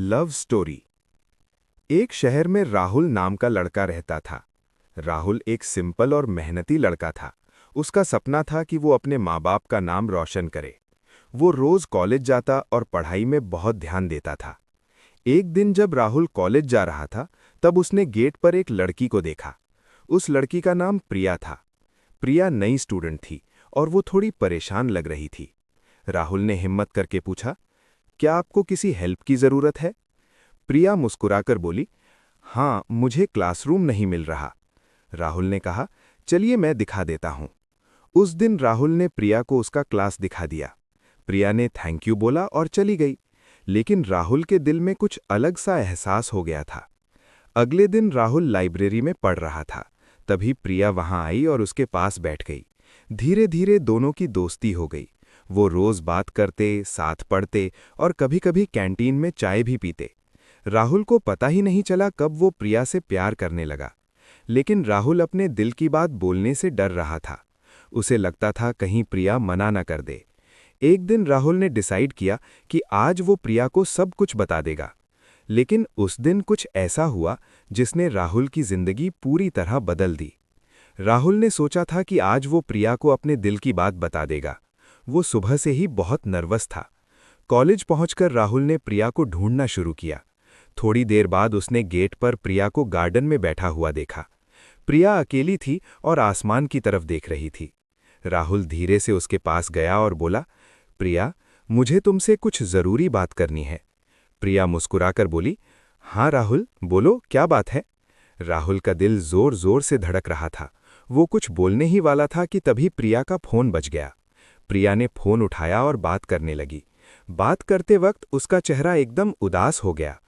Love story. एक शहर में राहुल नाम का लड़का रहता था। राहुल एक सिंपल और मेहनती लड़का था। उसका सपना था कि वो अपने माँ बाप का नाम रोशन करे। वो रोज कॉलेज जाता और पढ़ाई में बहुत ध्यान देता था। एक दिन जब राहुल कॉलेज जा रहा था, तब उसने गेट पर एक लड़की को देखा। उस लड़की का नाम प्रिया था। प्रिया नई स्टूडेंट थी और वो थोड़ी परेशान लग रही थी। राहुल ने हिम्मत करके पूछा, क्या आपको किसी हेल्प की जरूरत है? प्रिया मुस्कुराकर बोली, हाँ, मुझे क्लासरूम नहीं मिल रहा। राहुल ने कहा, चलिए मैं दिखा देता हूं। उस दिन राहुल ने प्रिया को उसका क्लास दिखा दिया। प्रिया ने थैंक यू बोला और चली गई। लेकिन राहुल के दिल में कुछ अलग सा एहसास हो गया था। अगले दिन राहुल लाइब्रेरी में पढ़ रहा था। तभी प्रिया वहां आई और उसके पास बैठ गई। धीरे धीरे दोनों की दोस्ती हो गई। वो रोज बात करते, साथ पढ़ते और कभी-कभी कैंटीन में चाय भी पीते। राहुल को पता ही नहीं चला कब वो प्रिया से प्यार करने लगा। लेकिन राहुल अपने दिल की बात बोलने से डर रहा था। उसे लगता था कहीं प्रिया मना न कर दे। एक दिन राहुल ने डिसाइड किया कि आज वो प्रिया को सब कुछ बता देगा। लेकिन उस दिन कुछ ऐसा हुआ जिसने राहुल की जिंदगी पूरी तरह बदल दी। राहुल ने सोचा था कि आज वो प्रिया को अपने दिल की बात बता देगा। वो सुबह से ही बहुत नर्वस था। कॉलेज पहुंचकर राहुल ने प्रिया को ढूंढना शुरू किया। थोड़ी देर बाद उसने गेट पर प्रिया को गार्डन में बैठा हुआ देखा। प्रिया अकेली थी और आसमान की तरफ देख रही थी। राहुल धीरे से उसके पास गया और बोला, प्रिया, मुझे तुमसे कुछ जरूरी बात करनी है। प्रिया मुस्कुराकर बोली, हाँ राहुल, बोलो, क्या बात है? राहुल का दिल जोर जोर से धड़क रहा था। वो कुछ बोलने ही वाला था कि तभी प्रिया का फोन बज गया। प्रिया ने फोन उठाया और बात करने लगी। बात करते वक्त उसका चेहरा एकदम उदास हो गया।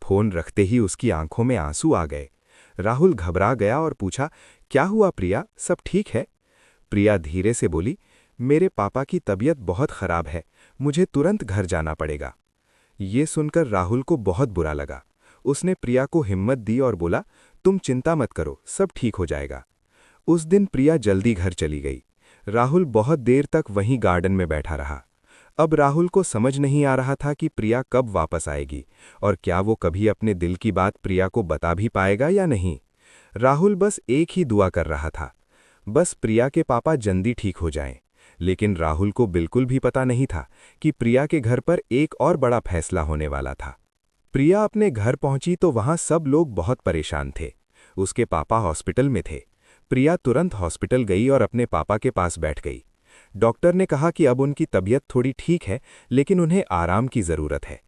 फोन रखते ही उसकी आंखों में आंसू आ गए। राहुल घबरा गया और पूछा, क्या हुआ प्रिया, सब ठीक है? प्रिया धीरे से बोली, मेरे पापा की तबीयत बहुत खराब है, मुझे तुरंत घर जाना पड़ेगा। ये सुनकर राहुल को बहुत बुरा लगा। उसने प्रिया को हिम्मत दी और बोला, तुम चिंता मत करो, सब ठीक हो जाएगा। उस दिन प्रिया जल्दी घर चली गई। राहुल बहुत देर तक वहीं गार्डन में बैठा रहा। अब राहुल को समझ नहीं आ रहा था कि प्रिया कब वापस आएगी और क्या वो कभी अपने दिल की बात प्रिया को बता भी पाएगा या नहीं। राहुल बस एक ही दुआ कर रहा था, बस प्रिया के पापा जल्दी ठीक हो जाएं। लेकिन राहुल को बिल्कुल भी पता नहीं था कि प्रिया के घर पर एक और बड़ा फैसला होने वाला था। प्रिया अपने घर पहुंची तो वहां सब लोग बहुत परेशान थे। उसके पापा हॉस्पिटल में थे। प्रिया तुरंत हॉस्पिटल गई और अपने पापा के पास बैठ गई। डॉक्टर ने कहा कि अब उनकी तबीयत थोड़ी ठीक है, लेकिन उन्हें आराम की जरूरत है।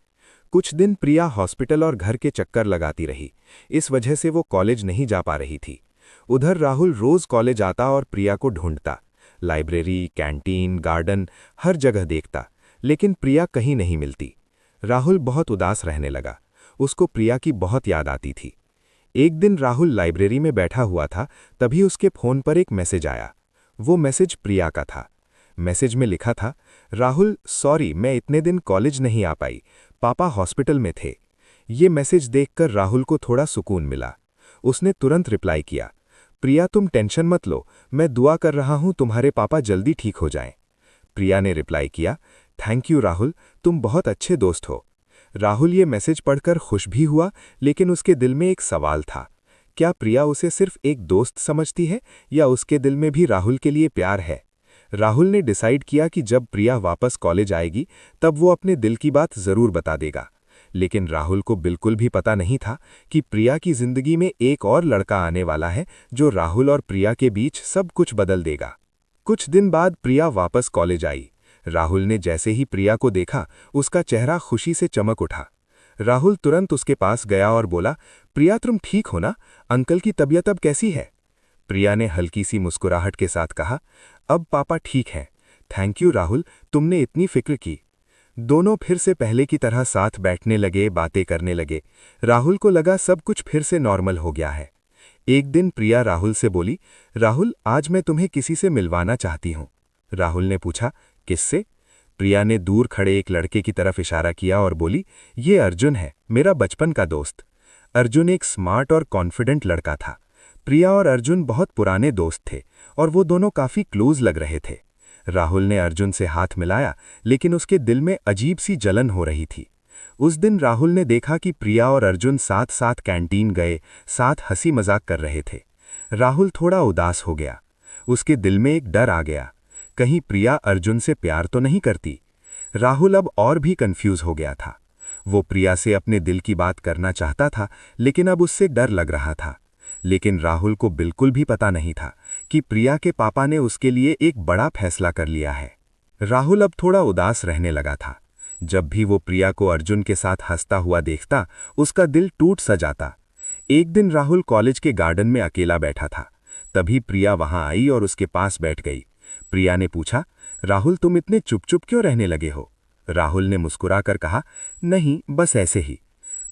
कुछ दिन प्रिया हॉस्पिटल और घर के चक्कर लगाती रही। इस वजह से वो कॉलेज नहीं जा पा रही थी। उधर राहुल रोज कॉलेज आता और प्रिया को ढूंढता। लाइब्रेरी, कैंटीन, गार्डन, हर जगह देखता, लेकिन प्रिया कहीं नहीं मिलती। राहुल बहुत उदास रहने लगा। उसको प्रिया की बहुत याद आती थी। एक दिन राहुल लाइब्रेरी में बैठा हुआ था, तभी उसके फोन पर एक मैसेज आया। वो मैसेज प्रिया का था। मैसेज में लिखा था, राहुल, सॉरी, मैं इतने दिन कॉलेज नहीं आ पाई, पापा हॉस्पिटल में थे। ये मैसेज देखकर राहुल को थोड़ा सुकून मिला। उसने तुरंत रिप्लाई किया, प्रिया, तुम टेंशन मत लो, मैं दुआ कर रहा हूं तुम्हारे पापा जल्दी ठीक हो जाएं। प्रिया ने रिप्लाई किया, थैंक यू राहुल, तुम बहुत अच्छे दोस्त हो। राहुल ये मैसेज पढ़कर खुश भी हुआ, लेकिन उसके दिल में एक सवाल था, क्या प्रिया उसे सिर्फ एक दोस्त समझती है या उसके दिल में भी राहुल के लिए प्यार है? राहुल ने डिसाइड किया कि जब प्रिया वापस कॉलेज आएगी तब वो अपने दिल की बात जरूर बता देगा। लेकिन राहुल को बिल्कुल भी पता नहीं था कि प्रिया की जिंदगी में एक और लड़का आने वाला है जो राहुल और प्रिया के बीच सब कुछ बदल देगा। कुछ दिन बाद प्रिया वापस कॉलेज आई। राहुल ने जैसे ही प्रिया को देखा, उसका चेहरा खुशी से चमक उठा। राहुल तुरंत उसके पास गया और बोला, प्रिया, तुम ठीक हो ना? अंकल की तबीयत अब कैसी है? प्रिया ने हल्की सी मुस्कुराहट के साथ कहा, अब पापा ठीक हैं। थैंक यू राहुल, तुमने इतनी फिक्र की। दोनों फिर से पहले की तरह साथ बैठने लगे, बातें करने लगे। राहुल को लगा सब कुछ फिर से नॉर्मल हो गया है। एक दिन प्रिया राहुल से बोली, राहुल, आज मैं तुम्हें किसी से मिलवाना चाहती हूँ। राहुल ने पूछा, किससे? प्रिया ने दूर खड़े एक लड़के की तरफ इशारा किया और बोली, ये अर्जुन है, मेरा बचपन का दोस्त। अर्जुन एक स्मार्ट और कॉन्फिडेंट लड़का था। प्रिया और अर्जुन बहुत पुराने दोस्त थे और वो दोनों काफी क्लोज लग रहे थे। राहुल ने अर्जुन से हाथ मिलाया, लेकिन उसके दिल में अजीब सी जलन हो रही थी। उस दिन राहुल ने देखा कि प्रिया और अर्जुन साथ साथ कैंटीन गए, साथ हंसी मजाक कर रहे थे। राहुल थोड़ा उदास हो गया। उसके दिल में एक डर आ गया, कहीं प्रिया अर्जुन से प्यार तो नहीं करती। राहुल अब और भी कंफ्यूज हो गया था। वो प्रिया से अपने दिल की बात करना चाहता था, लेकिन अब उससे डर लग रहा था। लेकिन राहुल को बिल्कुल भी पता नहीं था कि प्रिया के पापा ने उसके लिए एक बड़ा फैसला कर लिया है। राहुल अब थोड़ा उदास रहने लगा था। जब भी वो प्रिया को अर्जुन के साथ हंसता हुआ देखता, उसका दिल टूट सा जाता। एक दिन राहुल कॉलेज के गार्डन में अकेला बैठा था। तभी प्रिया वहां आई और उसके पास बैठ गई। प्रिया ने पूछा, राहुल तुम इतने चुप चुप क्यों रहने लगे हो? राहुल ने मुस्कुराकर कहा, नहीं बस ऐसे ही।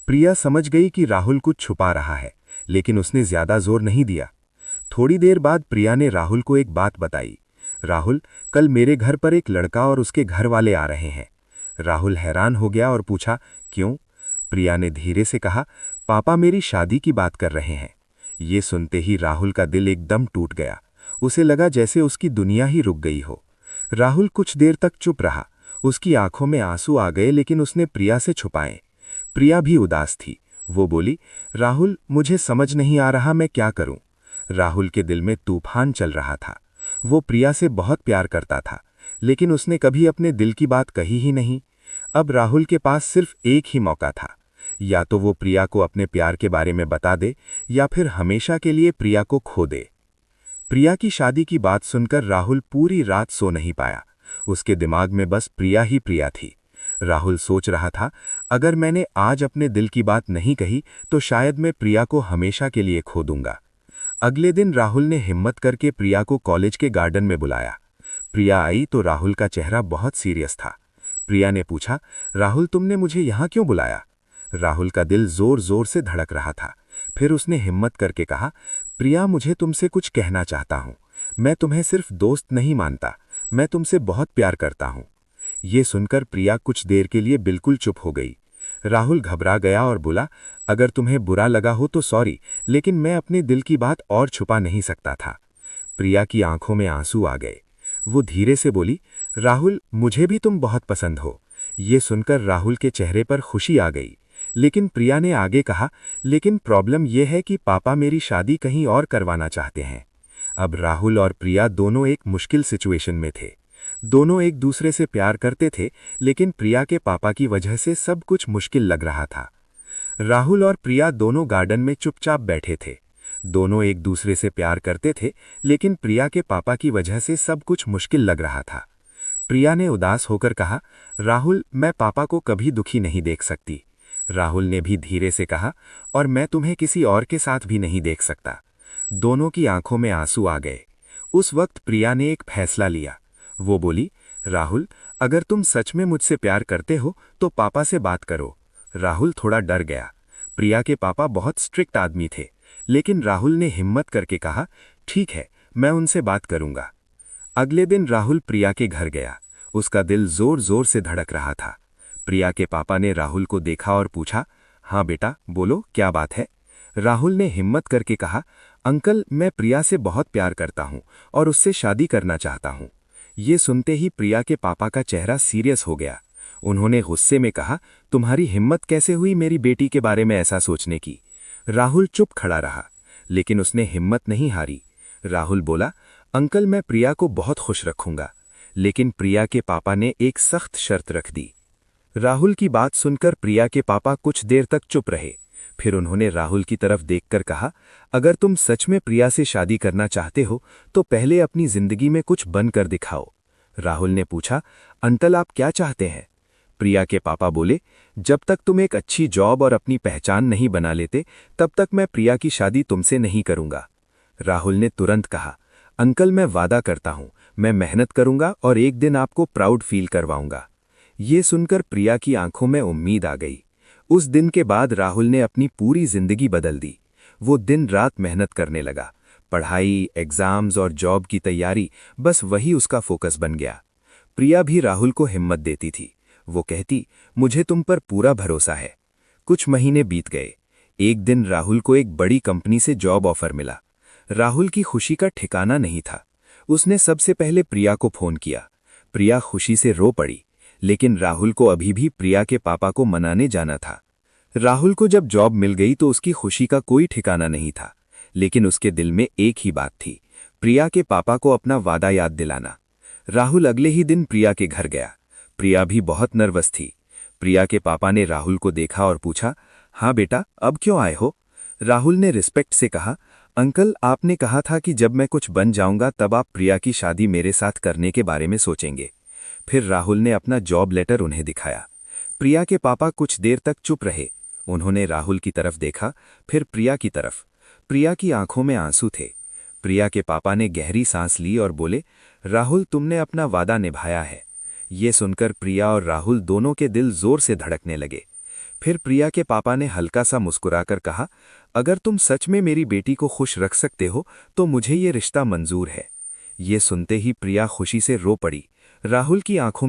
प्रिया समझ गई कि राहुल कुछ छुपा रहा है, लेकिन उसने ज्यादा जोर नहीं दिया। थोड़ी देर बाद प्रिया ने राहुल को एक बात बताई। राहुल, कल मेरे घर पर एक लड़का और उसके घर वाले आ रहे हैं। राहुल हैरान हो गया और पूछा, क्यों? प्रिया ने धीरे से कहा, पापा मेरी शादी की बात कर रहे हैं। ये सुनते ही राहुल का दिल एकदम टूट गया। उसे लगा जैसे उसकी दुनिया ही रुक गई हो। राहुल कुछ देर तक चुप रहा। उसकी आंखों में आंसू आ गए, लेकिन उसने प्रिया से छुपाए। प्रिया भी उदास थी। वो बोली, राहुल मुझे समझ नहीं आ रहा मैं क्या करूं। राहुल के दिल में तूफान चल रहा था। वो प्रिया से बहुत प्यार करता था, लेकिन उसने कभी अपने दिल की बात कही ही नहीं। अब राहुल के पास सिर्फ एक ही मौका था, या तो वो प्रिया को अपने प्यार के बारे में बता दे, या फिर हमेशा के लिए प्रिया को खो दे। प्रिया की शादी की बात सुनकर राहुल पूरी रात सो नहीं पाया। उसके दिमाग में बस प्रिया ही प्रिया थी। राहुल सोच रहा था, अगर मैंने आज अपने दिल की बात नहीं कही तो शायद मैं प्रिया को हमेशा के लिए खो दूंगा। अगले दिन राहुल ने हिम्मत करके प्रिया को कॉलेज के गार्डन में बुलाया। प्रिया आई तो राहुल का चेहरा बहुत सीरियस था। प्रिया ने पूछा, राहुल तुमने मुझे यहाँ क्यों बुलाया? राहुल का दिल जोर जोर से धड़क रहा था। फिर उसने हिम्मत करके कहा, प्रिया मुझे तुमसे कुछ कहना चाहता हूँ। मैं तुम्हें सिर्फ दोस्त नहीं मानता, मैं तुमसे बहुत प्यार करता हूँ। ये सुनकर प्रिया कुछ देर के लिए बिल्कुल चुप हो गई। राहुल घबरा गया और बोला, अगर तुम्हें बुरा लगा हो तो सॉरी, लेकिन मैं अपने दिल की बात और छुपा नहीं सकता था। प्रिया की आंखों में आंसू आ गए। वो धीरे से बोली, राहुल मुझे भी तुम बहुत पसंद हो। ये सुनकर राहुल के चेहरे पर खुशी आ गई। लेकिन प्रिया ने आगे कहा, लेकिन प्रॉब्लम यह है कि पापा मेरी शादी कहीं और करवाना चाहते हैं। अब राहुल और प्रिया दोनों एक मुश्किल सिचुएशन में थे। दोनों एक दूसरे से प्यार करते थे, लेकिन प्रिया के पापा की वजह से सब कुछ मुश्किल लग रहा था। राहुल और प्रिया दोनों गार्डन में चुपचाप बैठे थे। दोनों एक दूसरे से प्यार करते थे, लेकिन प्रिया के पापा की वजह से सब कुछ मुश्किल लग रहा था। प्रिया ने उदास होकर कहा, राहुल मैं पापा को कभी दुखी नहीं देख सकती। राहुल ने भी धीरे से कहा, और मैं तुम्हें किसी और के साथ भी नहीं देख सकता। दोनों की आंखों में आंसू आ गए। उस वक्त प्रिया ने एक फैसला लिया। वो बोली, राहुल अगर तुम सच में मुझसे प्यार करते हो तो पापा से बात करो। राहुल थोड़ा डर गया। प्रिया के पापा बहुत स्ट्रिक्ट आदमी थे, लेकिन राहुल ने हिम्मत करके कहा, ठीक है मैं उनसे बात करूंगा। अगले दिन राहुल प्रिया के घर गया। उसका दिल जोर जोर से धड़क रहा था। प्रिया के पापा ने राहुल को देखा और पूछा, हाँ बेटा बोलो क्या बात है? राहुल ने हिम्मत करके कहा, अंकल मैं प्रिया से बहुत प्यार करता हूँ और उससे शादी करना चाहता हूँ। ये सुनते ही प्रिया के पापा का चेहरा सीरियस हो गया। उन्होंने गुस्से में कहा, तुम्हारी हिम्मत कैसे हुई मेरी बेटी के बारे में ऐसा सोचने की? राहुल चुप खड़ा रहा, लेकिन उसने हिम्मत नहीं हारी। राहुल बोला, अंकल मैं प्रिया को बहुत खुश रखूंगा। लेकिन प्रिया के पापा ने एक सख्त शर्त रख दी। राहुल की बात सुनकर प्रिया के पापा कुछ देर तक चुप रहे। फिर उन्होंने राहुल की तरफ देखकर कहा, अगर तुम सच में प्रिया से शादी करना चाहते हो तो पहले अपनी जिंदगी में कुछ बनकर दिखाओ। राहुल ने पूछा, अंकल आप क्या चाहते हैं? प्रिया के पापा बोले, जब तक तुम एक अच्छी जॉब और अपनी पहचान नहीं बना लेते तब तक मैं प्रिया की शादी तुमसे नहीं करूंगा। राहुल ने तुरंत कहा, अंकल मैं वादा करता हूं मैं मेहनत करूंगा और एक दिन आपको प्राउड फील करवाऊंगा। ये सुनकर प्रिया की आंखों में उम्मीद आ गई। उस दिन के बाद राहुल ने अपनी पूरी जिंदगी बदल दी। वो दिन रात मेहनत करने लगा। पढ़ाई, एग्जाम्स और जॉब की तैयारी, बस वही उसका फोकस बन गया। प्रिया भी राहुल को हिम्मत देती थी। वो कहती, मुझे तुम पर पूरा भरोसा है। कुछ महीने बीत गए। एक दिन राहुल को एक बड़ी कंपनी से जॉब ऑफर मिला। राहुल की खुशी का ठिकाना नहीं था। उसने सबसे पहले प्रिया को फोन किया। प्रिया खुशी से रो पड़ी, लेकिन राहुल को अभी भी प्रिया के पापा को मनाने जाना था। राहुल को जब जॉब मिल गई तो उसकी खुशी का कोई ठिकाना नहीं था, लेकिन उसके दिल में एक ही बात थी, प्रिया के पापा को अपना वादा याद दिलाना। राहुल अगले ही दिन प्रिया के घर गया। प्रिया भी बहुत नर्वस थी। प्रिया के पापा ने राहुल को देखा और पूछा, हाँ बेटा, अब क्यों आए हो? राहुल ने रिस्पेक्ट से कहा, अंकल, आपने कहा था कि जब मैं कुछ बन जाऊंगा तब आप प्रिया की शादी मेरे साथ करने के बारे में सोचेंगे। फिर राहुल ने अपना जॉब लेटर उन्हें दिखाया। प्रिया के पापा कुछ देर तक चुप रहे। उन्होंने राहुल की तरफ देखा, फिर प्रिया की तरफ। प्रिया की आंखों में आंसू थे। प्रिया के पापा ने गहरी सांस ली और बोले, राहुल, तुमने अपना वादा निभाया है। ये सुनकर प्रिया और राहुल दोनों के दिल जोर से धड़कने लगे। फिर प्रिया के पापा ने हल्का सा मुस्कुराकर कहा, अगर तुम सच में मेरी बेटी को खुश रख सकते हो तो मुझे ये रिश्ता मंजूर है। ये सुनते ही प्रिया खुशी से रो पड़ी। राहुल की आंखों